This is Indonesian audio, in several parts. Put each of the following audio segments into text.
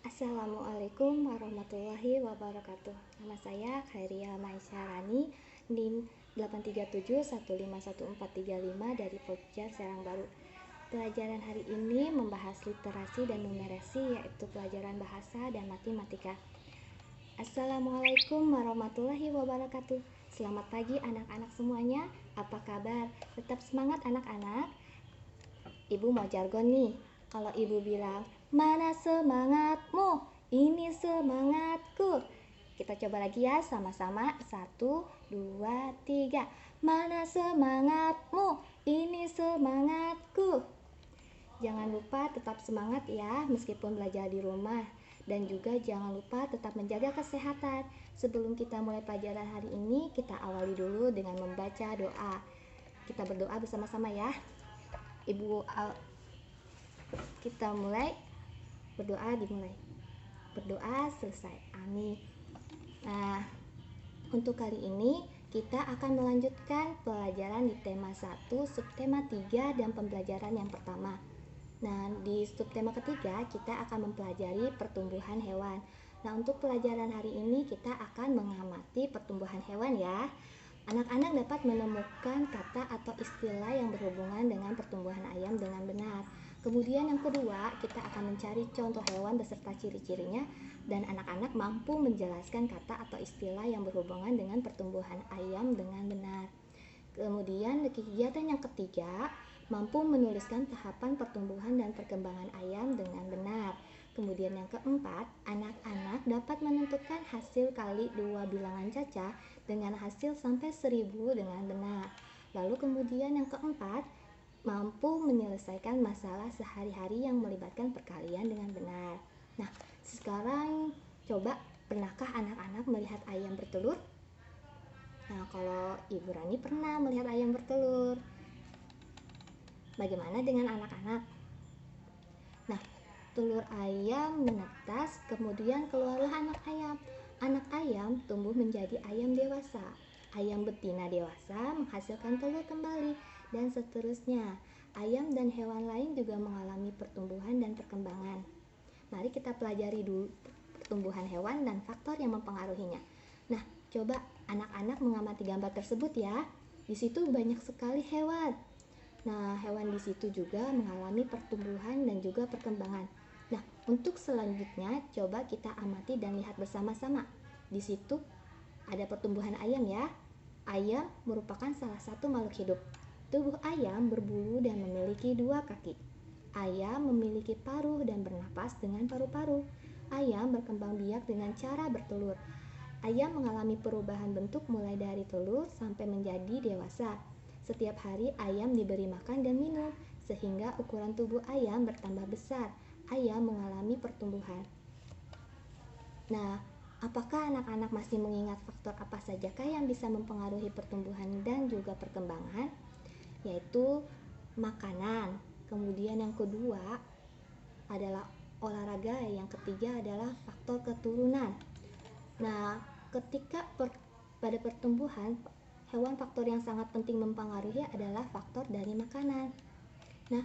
Assalamualaikum warahmatullahi wabarakatuh. Nama saya Khairia Maisyarani, NIM 837151435 dari Pokja Serang Baru. Pelajaran hari ini membahas literasi dan numerasi, yaitu pelajaran bahasa dan matematika. Assalamualaikum warahmatullahi wabarakatuh. Selamat pagi anak-anak semuanya. Apa kabar? Tetap semangat anak-anak. Ibu mau jargon nih. Kalau ibu bilang, mana semangatmu? Ini semangatku. Kita coba lagi ya sama-sama. 1, 2, 3. Mana semangatmu? Ini semangatku. Jangan lupa tetap semangat ya meskipun belajar di rumah. Dan juga jangan lupa tetap menjaga kesehatan. Sebelum kita mulai pelajaran hari ini, kita awali dulu dengan membaca doa. Kita berdoa bersama-sama ya. Kita mulai. Dimulai. Berdoa selesai. Amin. Nah, untuk kali ini kita akan melanjutkan pelajaran di tema 1, subtema 3 dan pembelajaran yang pertama. Nah, di subtema ketiga kita akan mempelajari pertumbuhan hewan. Nah, untuk pelajaran hari ini kita akan mengamati pertumbuhan hewan ya. Anak-anak dapat menemukan kata atau istilah yang berhubungan dengan pertumbuhan ayam dengan benar. Kemudian yang kedua, kita akan mencari contoh hewan beserta ciri-cirinya dan anak-anak mampu menjelaskan kata atau istilah yang berhubungan dengan pertumbuhan ayam dengan benar. Kemudian kegiatan yang ketiga, mampu menuliskan tahapan pertumbuhan dan perkembangan ayam dengan benar. Kemudian yang keempat, anak-anak dapat menentukan hasil kali 2 bilangan cacah dengan hasil sampai 1000 dengan benar. Lalu kemudian yang keempat, mampu menyelesaikan masalah sehari-hari yang melibatkan perkalian dengan benar. Nah, sekarang coba, pernahkah anak-anak melihat ayam bertelur? Nah, kalau Ibu Rani pernah melihat ayam bertelur. Bagaimana dengan anak-anak? Nah, telur ayam menetas, kemudian keluarlah anak ayam. Anak ayam tumbuh menjadi ayam dewasa. Ayam betina dewasa menghasilkan telur kembali, dan seterusnya. Ayam dan hewan lain juga mengalami pertumbuhan dan perkembangan. Mari kita pelajari dulu pertumbuhan hewan dan faktor yang mempengaruhinya. Nah, coba anak-anak mengamati gambar tersebut ya. Di situ banyak sekali hewan. Nah, hewan di situ juga mengalami pertumbuhan dan juga perkembangan. Nah, untuk selanjutnya coba kita amati dan lihat bersama-sama. Di situ ada pertumbuhan ayam ya. Ayam merupakan salah satu makhluk hidup. Tubuh ayam berbulu dan memiliki 2 kaki. Ayam memiliki paruh dan bernapas dengan paru-paru. Ayam berkembang biak dengan cara bertelur. Ayam mengalami perubahan bentuk mulai dari telur sampai menjadi dewasa. Setiap hari ayam diberi makan dan minum, sehingga ukuran tubuh ayam bertambah besar. Ayam mengalami pertumbuhan. Nah, apakah anak-anak masih mengingat faktor apa sajakah yang bisa mempengaruhi pertumbuhan dan juga perkembangan? Yaitu makanan. Kemudian yang kedua adalah olahraga, yang ketiga adalah faktor keturunan. Nah, pada pertumbuhan hewan, faktor yang sangat penting mempengaruhi adalah faktor dari makanan. Nah,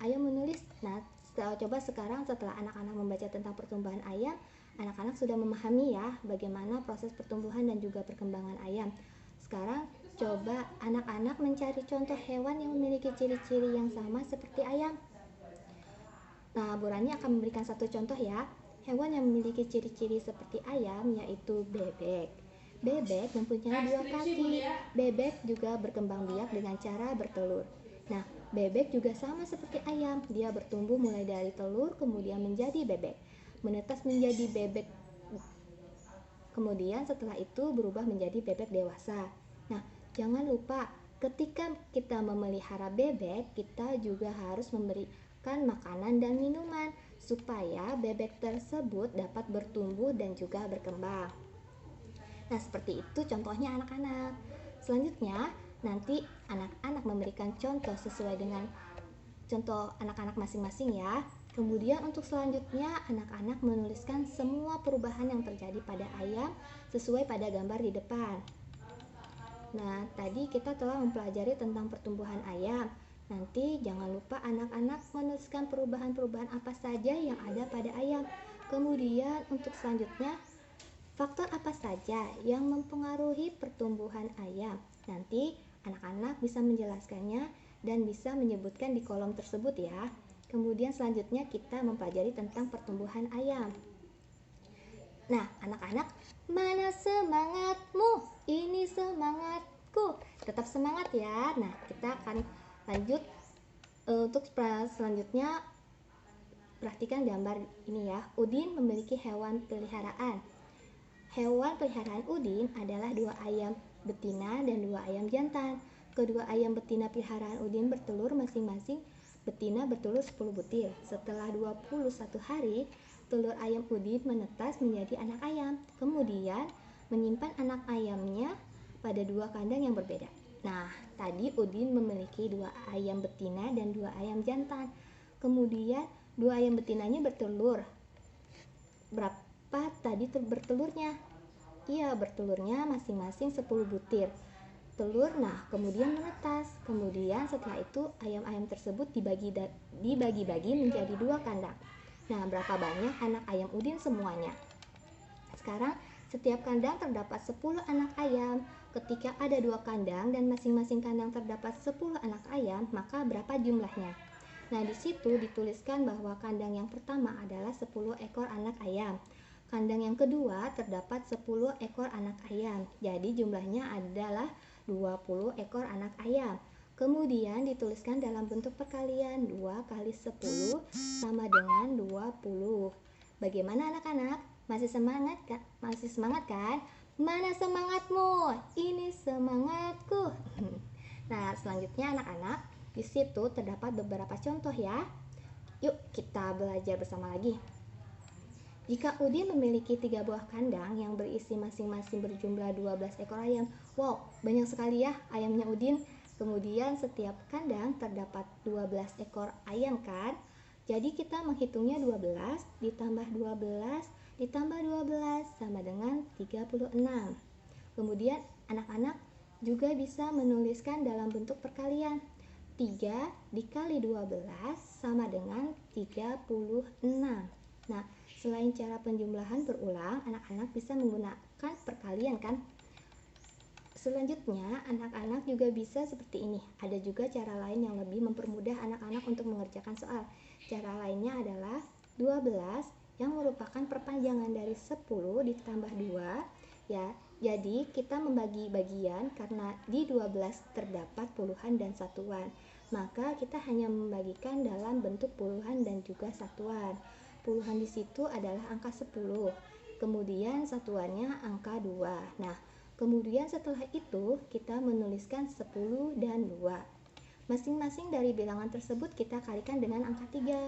ayam menulis. Nah, coba sekarang setelah anak-anak membaca tentang pertumbuhan ayam, anak-anak sudah memahami ya bagaimana proses pertumbuhan dan juga perkembangan ayam. Sekarang coba anak-anak mencari contoh hewan yang memiliki ciri-ciri yang sama seperti ayam. Nah, Bu Rani akan memberikan satu contoh ya. Hewan yang memiliki ciri-ciri seperti ayam yaitu bebek. Bebek mempunyai 2 kaki. Bebek juga berkembang biak dengan cara bertelur. Nah, bebek juga sama seperti ayam. Dia bertumbuh mulai dari telur kemudian menjadi bebek, menetas menjadi bebek, kemudian setelah itu berubah menjadi bebek dewasa. Nah, jangan lupa ketika kita memelihara bebek, kita juga harus memberikan makanan dan minuman supaya bebek tersebut dapat bertumbuh dan juga berkembang. Nah, seperti itu contohnya anak-anak. Selanjutnya, nanti anak-anak memberikan contoh sesuai dengan contoh anak-anak masing-masing ya. Kemudian untuk selanjutnya, anak-anak menuliskan semua perubahan yang terjadi pada ayam sesuai pada gambar di depan. Nah, tadi kita telah mempelajari tentang pertumbuhan ayam. Nanti jangan lupa anak-anak menuliskan perubahan-perubahan apa saja yang ada pada ayam. Kemudian untuk selanjutnya, faktor apa saja yang mempengaruhi pertumbuhan ayam. Nanti anak-anak bisa menjelaskannya dan bisa menyebutkan di kolom tersebut ya. Kemudian selanjutnya kita mempelajari tentang pertumbuhan ayam. Nah, anak-anak, mana semangatmu? Ini semangatku. Tetap semangat ya. Nah, kita akan lanjut untuk selanjutnya. Perhatikan gambar ini ya. Udin memiliki hewan peliharaan. Hewan peliharaan Udin adalah 2 ayam betina dan 2 ayam jantan. Kedua ayam betina peliharaan Udin bertelur masing-masing. Betina bertelur 10 butir. Setelah 21 hari, telur ayam Udin menetas menjadi anak ayam. Kemudian menyimpan anak ayamnya pada 2 kandang yang berbeda. Nah, tadi Udin memiliki 2 ayam betina dan 2 ayam jantan. Kemudian 2 ayam betinanya bertelur. Berapa tadi bertelurnya? Iya, bertelurnya masing-masing 10 butir telur. Nah, kemudian menetas. Kemudian setelah itu ayam-ayam tersebut dibagi-bagi menjadi 2 kandang. Nah, berapa banyak anak ayam Udin semuanya? Sekarang setiap kandang terdapat 10 anak ayam. Ketika ada 2 kandang dan masing-masing kandang terdapat 10 anak ayam, maka berapa jumlahnya? Nah, di situ dituliskan bahwa kandang yang pertama adalah 10 ekor anak ayam. Kandang yang kedua terdapat 10 ekor anak ayam. Jadi jumlahnya adalah 20 ekor anak ayam. Kemudian dituliskan dalam bentuk perkalian, 2 kali 10 sama dengan 20. Bagaimana anak-anak? Masih semangat kan? Masih semangat kan? Mana semangatmu? Ini semangatku. Nah, selanjutnya anak-anak, di situ terdapat beberapa contoh ya. Yuk kita belajar bersama lagi. Jika Udin memiliki 3 buah kandang yang berisi masing-masing berjumlah 12 ekor ayam. Wow, banyak sekali ya ayamnya Udin. Kemudian setiap kandang terdapat 12 ekor ayam kan? Jadi kita menghitungnya 12 ditambah 12 ditambah 12 sama dengan 36. Kemudian anak-anak juga bisa menuliskan dalam bentuk perkalian. 3 dikali 12 sama dengan 36. Nah, selain cara penjumlahan berulang, anak-anak bisa menggunakan perkalian kan? Selanjutnya, anak-anak juga bisa seperti ini. Ada juga cara lain yang lebih mempermudah anak-anak untuk mengerjakan soal. Cara lainnya adalah 12 yang merupakan perpanjangan dari 10 ditambah 2 ya. Jadi kita membagi bagian karena di 12 terdapat puluhan dan satuan. Maka kita hanya membagikan dalam bentuk puluhan dan juga satuan. Puluhan di situ adalah angka 10. Kemudian satuannya angka 2. Nah, kemudian setelah itu kita menuliskan 10 dan 2. Masing-masing dari bilangan tersebut kita kalikan dengan angka 3.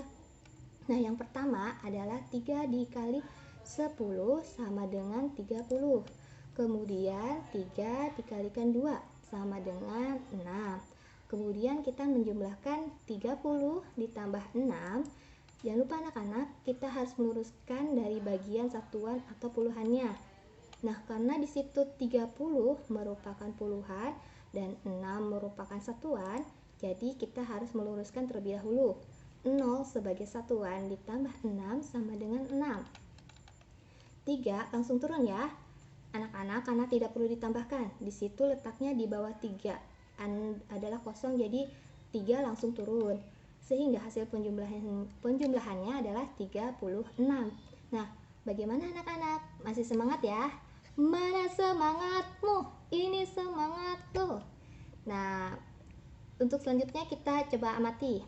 Nah, yang pertama adalah 3 dikali 10 sama dengan 30. Kemudian 3 dikalikan 2 sama dengan 6. Kemudian kita menjumlahkan 30 ditambah 6. Jangan lupa anak-anak, kita harus meluruskan dari bagian satuan atau puluhannya. Nah, karena di situ 30 merupakan puluhan dan 6 merupakan satuan, jadi kita harus meluruskan terlebih dahulu. 0 sebagai satuan ditambah 6 sama dengan 6. 3 langsung turun ya anak-anak, karena tidak perlu ditambahkan. Di situ letaknya di bawah 3 adalah kosong, jadi 3 langsung turun. Sehingga hasil penjumlahannya adalah 36. Nah, bagaimana anak-anak? Masih semangat ya? Mana semangatmu? Ini semangatku. Nah, untuk selanjutnya kita coba amati.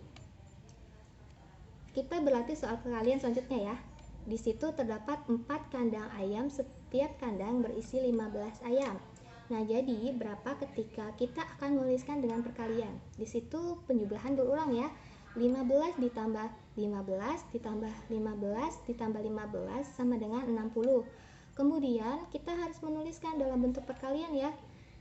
Kita berlatih soal perkalian selanjutnya ya. Di situ terdapat 4 kandang ayam, setiap kandang berisi 15 ayam. Nah, jadi berapa ketika kita akan menuliskan dengan perkalian? Di situ penjumlahan berulang ya. 15 ditambah 15 ditambah 15 ditambah 15 sama dengan 60. Kemudian kita harus menuliskan dalam bentuk perkalian ya,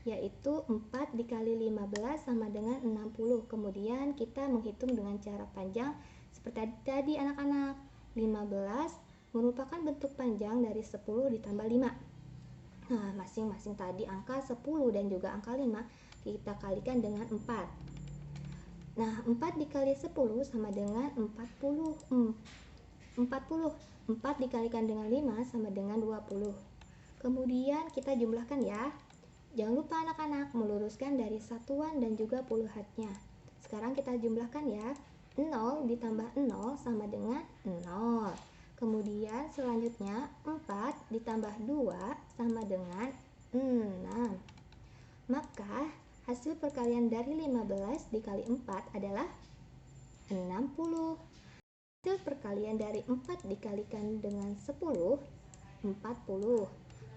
yaitu 4 dikali 15 sama dengan 60. Kemudian kita menghitung dengan cara panjang seperti tadi anak-anak. 15 merupakan bentuk panjang dari 10 ditambah 5. Nah, masing-masing tadi angka 10 dan juga angka 5 kita kalikan dengan 4. Nah, 4 dikali 10 sama dengan 40. 40. 4 dikalikan dengan 5 sama dengan 20. Kemudian kita jumlahkan ya. Jangan lupa anak-anak meluruskan dari satuan dan juga puluhannya. Sekarang kita jumlahkan ya. 0 ditambah 0 sama dengan 0. Kemudian selanjutnya 4 ditambah 2 sama dengan 6. Maka hasil perkalian dari 15 dikali 4 adalah 60. Hasil perkalian dari 4 dikalikan dengan 10, 40.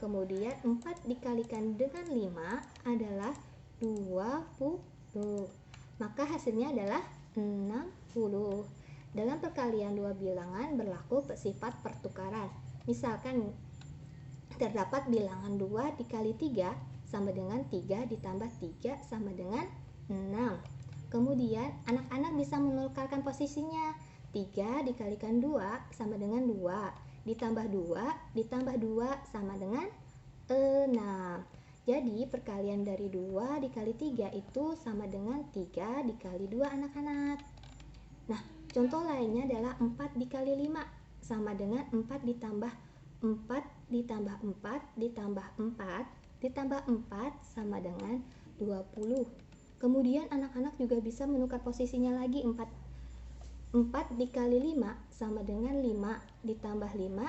Kemudian 4 dikalikan dengan 5 adalah 20. Maka hasilnya adalah 60. Dalam perkalian dua bilangan berlaku sifat pertukaran. Misalkan terdapat bilangan 2 dikali 3 sama dengan 3 ditambah 3 sama dengan 6. Kemudian anak-anak bisa menukarkan posisinya. 3 dikalikan 2 sama dengan 2, ditambah 2 ditambah 2 sama dengan 6. Jadi perkalian dari 2 dikali 3 itu sama dengan 3 dikali 2 anak-anak. Nah, contoh lainnya adalah 4 dikali 5 sama dengan 4 ditambah 4 ditambah 4 ditambah 4 ditambah 4 sama dengan 20. Kemudian anak-anak juga bisa menukar posisinya lagi. 4 dikali 5 sama dengan 5 ditambah 5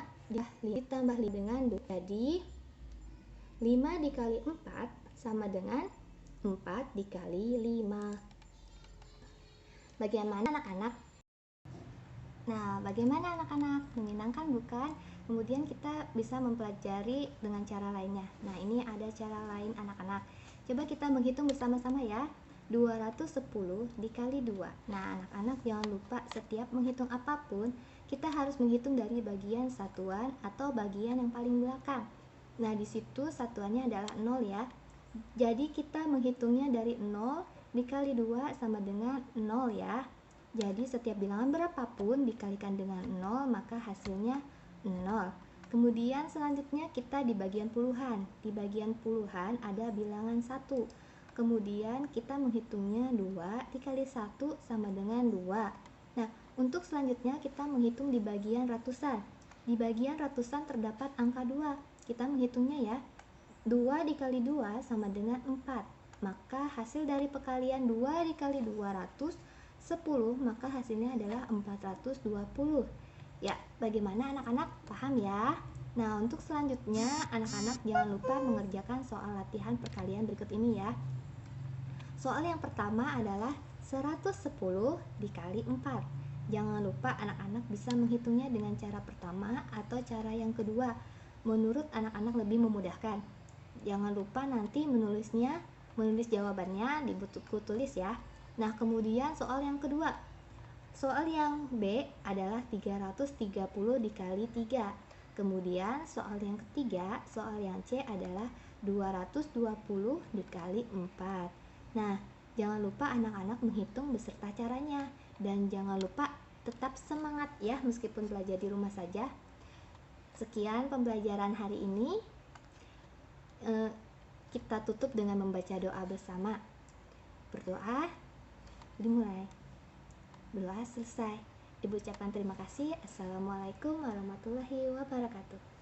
ditambah 5 dengan 2. Jadi 5 dikali 4 sama dengan 4 dikali 5. Bagaimana anak-anak? Nah, bagaimana anak-anak? Menyenangkan bukan? Kemudian kita bisa mempelajari dengan cara lainnya. Nah, ini ada cara lain anak-anak. Coba kita menghitung bersama-sama ya. 210 dikali 2. Nah, anak-anak jangan lupa setiap menghitung apapun, kita harus menghitung dari bagian satuan atau bagian yang paling belakang. Nah, di situ satuannya adalah 0 ya. Jadi kita menghitungnya dari 0 dikali 2 sama dengan 0 ya. Jadi setiap bilangan berapapun dikalikan dengan 0 maka hasilnya 0. Kemudian selanjutnya kita di bagian puluhan. Di bagian puluhan ada bilangan 1. Kemudian kita menghitungnya 2 dikali 1 sama dengan 2. Nah, untuk selanjutnya kita menghitung di bagian ratusan. Di bagian ratusan terdapat angka 2. Kita menghitungnya ya. 2 dikali 2 sama dengan 4. Maka hasil dari perkalian 2 dikali 210, maka hasilnya adalah 420. Ya, bagaimana anak-anak? Paham ya? Nah, untuk selanjutnya anak-anak jangan lupa mengerjakan soal latihan perkalian berikut ini ya. Soal yang pertama adalah 110 dikali 4. Jangan lupa anak-anak bisa menghitungnya dengan cara pertama atau cara yang kedua, menurut anak-anak lebih memudahkan. Jangan lupa nanti menulis jawabannya di buku tulis ya. Nah, kemudian soal yang kedua. Soal yang B adalah 330 dikali 3. Kemudian soal yang ketiga, soal yang C adalah 220 dikali 4. Nah, jangan lupa anak-anak menghitung beserta caranya. Dan jangan lupa tetap semangat ya meskipun belajar di rumah saja. Sekian pembelajaran hari ini. Kita tutup dengan membaca doa bersama. Berdoa dimulai. Berdoa selesai. Ibu ucapkan terima kasih. Assalamualaikum warahmatullahi wabarakatuh.